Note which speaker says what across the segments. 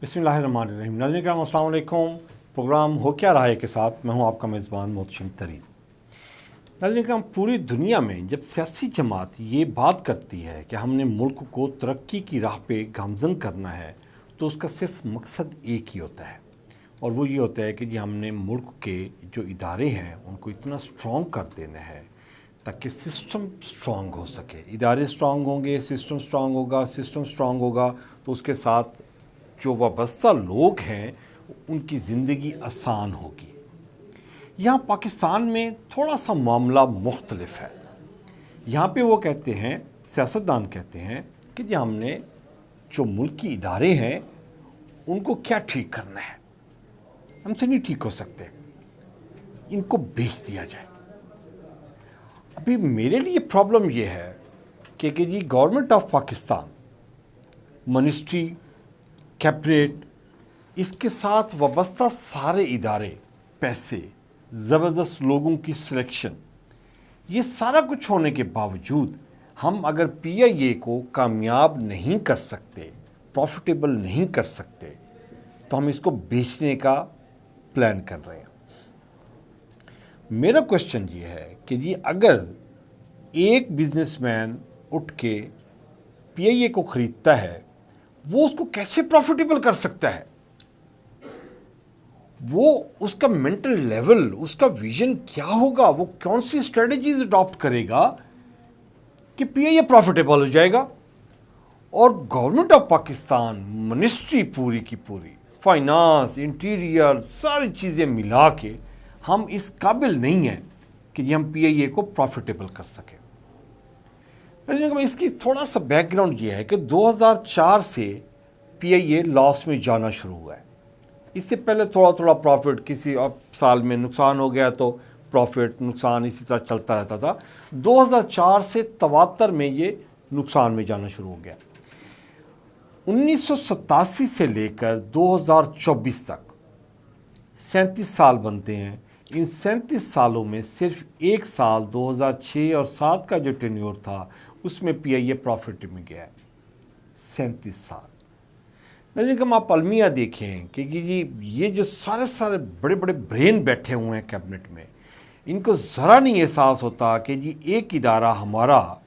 Speaker 1: बिस्मिल्लाहिर्रहमानिर्रहीम। नाज़रीन किराम अस्सलाम वालेकुम। प्रोग्राम हो क्या रहा है के साथ मैं हूं आपका मेज़बान मोहतशम तरीन। नाज़रीन किराम, पूरी दुनिया में जब सियासी जमात ये बात करती है कि हमने मुल्क को तरक्की की राह पे गामज़न करना है, तो उसका सिर्फ मकसद एक ही होता है, और वो ये होता है कि जी हमने मुल्क के जो इदारे हैं उनको इतना स्ट्रॉन्ग कर देना है ताकि सिस्टम स्ट्रॉन्ग हो सके। इदारे स्ट्रॉन्ग होंगे, सिस्टम स्ट्रॉन्ग होगा, सिस्टम स्ट्रॉन्ग होगा तो उसके साथ जो वाबस्ता लोग हैं उनकी ज़िंदगी आसान होगी। यहाँ पाकिस्तान में थोड़ा सा मामला मुख्तलिफ है। यहाँ पे वो कहते हैं, सियासतदान कहते हैं कि जी हमने जो मुल्की इदारे हैं उनको क्या ठीक करना है, हमसे नहीं ठीक हो सकते, इनको बेच दिया जाए। अभी मेरे लिए प्रॉब्लम ये है कि जी government of Pakistan, ministry, cabinet, इसके साथ वाबस्ता सारे इदारे, पैसे, ज़बरदस्त लोगों की सिलेक्शन, ये सारा कुछ होने के बावजूद हम अगर PIA को कामयाब नहीं कर सकते, प्रॉफिटेबल नहीं कर सकते, तो हम इसको बेचने का प्लान कर रहे हैं। मेरा क्वेश्चन ये है कि जी अगर एक बिजनेसमैन उठ के PIA को ख़रीदता है, वो उसको कैसे प्रॉफिटेबल कर सकता है? वो उसका मेंटल लेवल, उसका विजन क्या होगा, वो कौन सी स्ट्रेटजीज अडॉप्ट करेगा कि PIA प्रॉफिटेबल हो जाएगा? और गवर्नमेंट ऑफ पाकिस्तान, मिनिस्ट्री पूरी की पूरी, फाइनेंस, इंटीरियर, सारी चीज़ें मिला के हम इस काबिल नहीं हैं कि हम PIA को प्रॉफिटेबल कर सकें। इसकी थोड़ा सा बैकग्राउंड ये है कि 2004 से PIA लॉस में जाना शुरू हुआ है। इससे पहले थोड़ा थोड़ा प्रॉफिट, किसी साल में नुकसान हो गया तो प्रॉफिट नुकसान इसी तरह चलता रहता था। 2004 से तवातर में ये नुकसान में जाना शुरू हो गया। 1987 से लेकर 2024 तक 37 साल बनते हैं। इन 37 सालों में सिर्फ एक साल 2006 और 2007 का जो टेन्योर था उसमें PIA प्रॉफिट में गया है। 37 साल। लेकिन हम आप अलमिया देखें कि जी ये जो सारे बड़े बड़े ब्रेन बैठे हुए हैं कैबिनेट में, इनको ज़रा नहीं एहसास होता कि जी एक इदारा, हमारा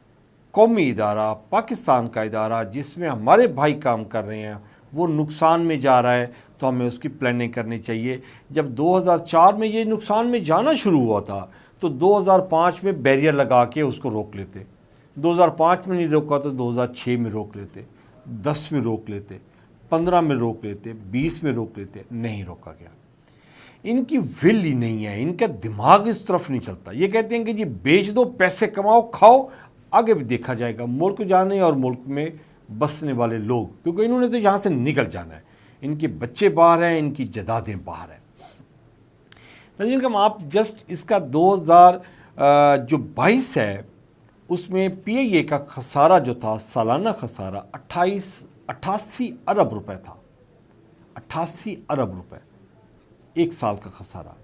Speaker 1: कौमी इदारा, पाकिस्तान का इदारा जिसमें हमारे भाई काम कर रहे हैं, वो नुकसान में जा रहा है, तो हमें उसकी प्लानिंग करनी चाहिए। जब 2004 में ये नुकसान में जाना शुरू हुआ था तो 2005 में बैरियर लगा के उसको रोक लेते। 2005 में नहीं रोका तो 2006 में रोक लेते, 10 में रोक लेते, 15 में रोक लेते, 20 में रोक लेते। नहीं रोका गया। इनकी विल ही नहीं है, इनका दिमाग इस तरफ नहीं चलता। ये कहते हैं कि जी बेच दो, पैसे कमाओ, खाओ, आगे भी देखा जाएगा। मुल्क जाने और मुल्क में बसने वाले लोग, क्योंकि इन्होंने तो यहाँ से निकल जाना है। इनके बच्चे बाहर हैं, इनकी जदादें बाहर हैं। लेकिन आप जस्ट इसका 2022 है उसमें PIA का खसारा जो था, सालाना खसारा 88 अरब रुपए था। 88 अरब रुपए एक साल का खसारा।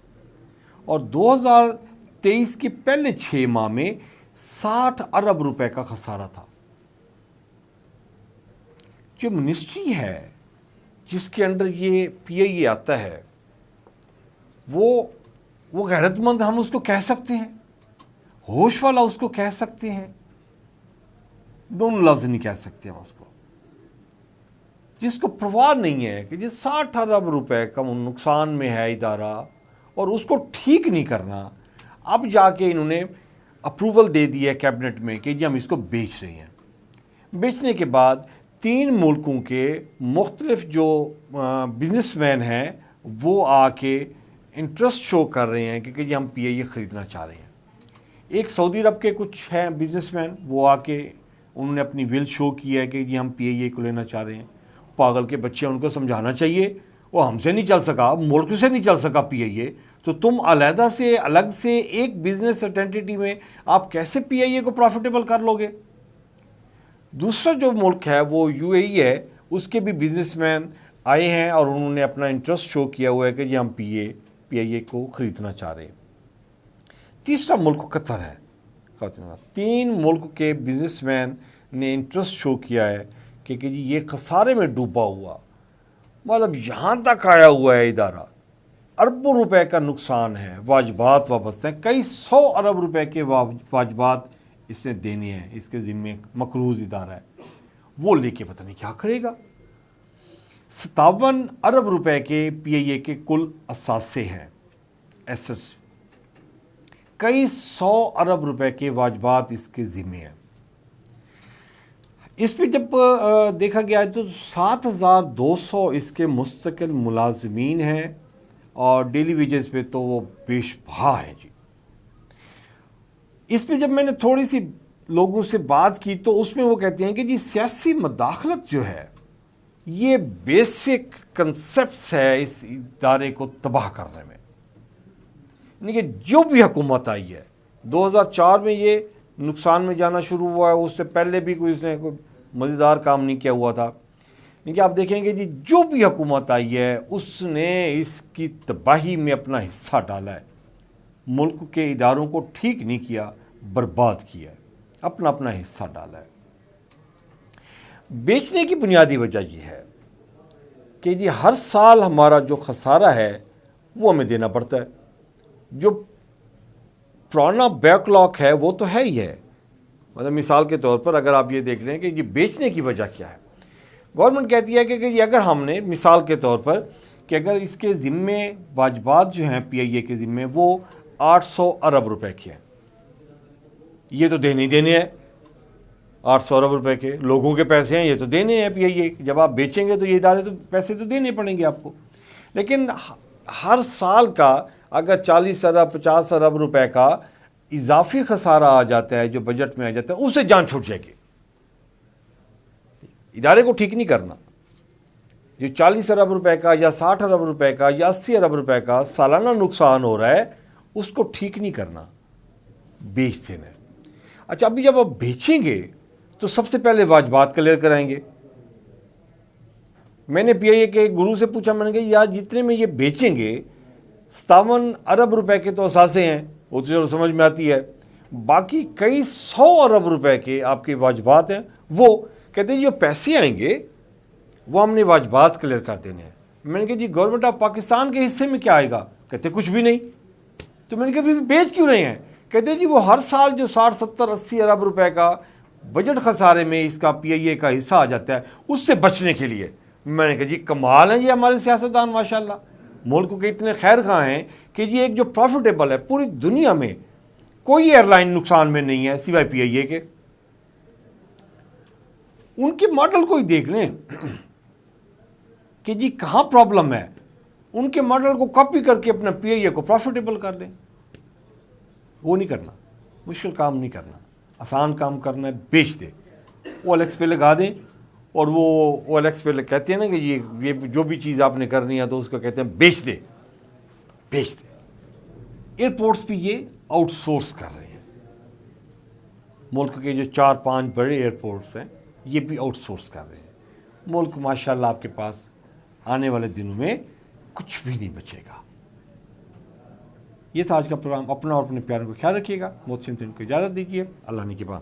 Speaker 1: और 2023 के पहले 6 माह में 60 अरब रुपए का खसारा था। जो मिनिस्ट्री है जिसके अंडर ये PIA आता है, वो गैरतमंद हम उसको कह सकते हैं, होश वाला उसको कह सकते हैं, दोनों लफ्ज़ नहीं कह सकते हम उसको। जिसको परवाह नहीं है कि जिस 60 अरब रुपए का नुकसान में है इदारा और उसको ठीक नहीं करना, अब जाके इन्होंने अप्रूवल दे दी है कैबिनेट में कि जी हम इसको बेच रहे हैं। बेचने के बाद 3 मुल्कों के मुख्तलिफ जो बिजनेसमैन हैं वो आके इंटरेस्ट शो कर रहे हैं कि जी हम PIA ख़रीदना चाह रहे हैं। एक सऊदी अरब के कुछ हैं बिजनेसमैन, वो आके उन्होंने अपनी विल शो की है कि जी हम PIA को लेना चाह रहे हैं। पागल के बच्चे, उनको समझाना चाहिए, वो हमसे नहीं चल सका, मुल्क से नहीं चल सका PIA, तो तुम अलग से एक बिजनेस एंटिटी में आप कैसे PIA को प्रॉफिटेबल कर लोगे? दूसरा जो मुल्क है वो UAE है, उसके भी बिजनेसमैन आए हैं और उन्होंने अपना इंटरेस्ट शो किया हुआ है कि जी हम PIA को ख़रीदना चाह रहे हैं। तीसरा मुल्क कतर है। 3 मुल्क के बिजनेसमैन ने इंटरेस्ट शो किया है कि जी ये खसारे में डूबा हुआ مطلب یہاں تک آیا ہوا ہے ادارہ، اربوں روپے کا نقصان ہے، واجبات وابستہ ہیں، کئی 100 ارب روپے کے واجبات اس نے دینے ہیں، اس کے ذمے مقروض ادارہ ہے، وہ لے کے پتہ نہیں کیا کرے گا۔ 57 ارب روپے کے پی آئی اے کے کل اثاثے ہیں، ایسٹس، کئی 100 ارب روپے کے واجبات اس کے ذمے ہیں۔ اس پہ جب دیکھا گیا تو 7200 اس کے مستقل ملازمین ہیں، اور ڈیلی ویجز پہ تو وہ بیش بہا ہے جی۔ اس پہ جب میں نے تھوڑی سی لوگوں سے بات کی تو اس میں وہ کہتے ہیں کہ جی سیاسی مداخلت جو ہے یہ بیسک کنسپٹس ہے اس ادارے کو تباہ کرنے میں، یعنی کہ جو بھی حکومت آئی ہے 2004 میں یہ نقصان میں جانا شروع ہوا ہے، اس سے پہلے بھی اس نے کوئی مزیدار کام نہیں کیا ہوا تھا، لیکن آپ دیکھیں گے جی جو بھی حکومت آئی ہے اس نے اس کی تباہی میں اپنا حصہ ڈالا ہے، ملک کے اداروں کو ٹھیک نہیں کیا، برباد کیا ہے، اپنا حصہ ڈالا ہے۔ بیچنے کی بنیادی وجہ یہ ہے کہ جی ہر سال ہمارا جو خسارہ ہے وہ ہمیں دینا پڑتا ہے، جو پرانا بیک لاک ہے وہ تو ہے ہی ہے۔ مطلب مثال کے طور پر اگر آپ یہ دیکھ رہے ہیں کہ یہ بیچنے کی وجہ کیا ہے، گورنمنٹ کہتی ہے کہ اگر ہم نے مثال کے طور پر کہ اگر اس کے ذمے واجبات جو ہیں پی آئی اے کے ذمے وہ 800 ارب روپے کے ہیں، یہ تو دینے ہی دینے ہیں، 800 ارب روپے کے لوگوں کے پیسے ہیں، یہ تو دینے ہیں پی آئی اے، جب آپ بیچیں گے تو یہ ادارے تو پیسے تو دینے پڑیں گے آپ کو۔ لیکن ہر سال کا اگر 40 ارب 50 ارب روپے کا اضافی خسارہ آ جاتا ہے جو بجٹ میں آ جاتا ہے، اسے جان چھوٹ جائے گی۔ ادارے کو ٹھیک نہیں کرنا، جو 40 ارب روپے کا یا 60 ارب روپے کا یا 80 ارب روپے کا سالانہ نقصان ہو رہا ہے اس کو ٹھیک نہیں کرنا، بیچ دینا ہے۔ اچھا ابھی جب آپ بیچیں گے تو سب سے پہلے واجبات کلیئر کرائیں گے۔ میں نے پی آئی اے کے گرو سے پوچھا، میں نے کہا یار جتنے میں یہ بیچیں گے 57 ارب روپے کے تو اثاثے ہیں، وہ تو چلو سمجھ میں آتی ہے، باقی کئی 100 ارب روپے کے آپ کے واجبات ہیں، وہ کہتے ہیں جو پیسے آئیں گے وہ ہم نے واجبات کلیئر کر دینے ہیں۔ میں نے کہا جی گورنمنٹ آف پاکستان کے حصے میں کیا آئے گا؟ کہتے کچھ بھی نہیں۔ تو میں نے کہا بھی بیچ کیوں رہے ہیں؟ کہتے ہیں جی وہ ہر سال جو 60 70 80 ارب روپے کا بجٹ خسارے میں اس کا پی آئی اے کا حصہ آ جاتا ہے اس سے بچنے کے لیے۔ میں نے کہا جی کمال ہیں یہ ہمارے سیاستدان ماشاءاللہ، ملک کے اتنے خیر خواہ ہیں کہ جی ایک جو پروفیٹیبل ہے، پوری دنیا میں کوئی ایئر لائن نقصان میں نہیں ہے سوائے پی آئی اے کے۔ ان کے ماڈل کو ہی دیکھ لیں کہ جی کہاں پرابلم ہے، ان کے ماڈل کو کاپی کر کے اپنا پی آئی اے کو پروفیٹیبل کر دیں۔ وہ نہیں کرنا، مشکل کام نہیں کرنا، آسان کام کرنا ہے، بیچ دیں، او ایل ایکس پہ لگا دیں، اور وہ او ایل ایکس پہ کہتے ہیں نا کہ یہ جو بھی چیز آپ نے کرنی ہے تو اس کو کہتے ہیں بیچ دے۔ ایئرپورٹس بھی یہ آؤٹ سورس کر رہے ہیں، ملک کے جو 4-5 بڑے ایئرپورٹس ہیں یہ بھی آؤٹ سورس کر رہے ہیں۔ ملک ماشاءاللہ آپ کے پاس آنے والے دنوں میں کچھ بھی نہیں بچے گا۔ یہ تھا آج کا پروگرام، اپنا اور اپنے پیاروں کو خیال رکھیے گا، محتشم ترین کو اجازت دیجیے، اللہ نے کے بعد۔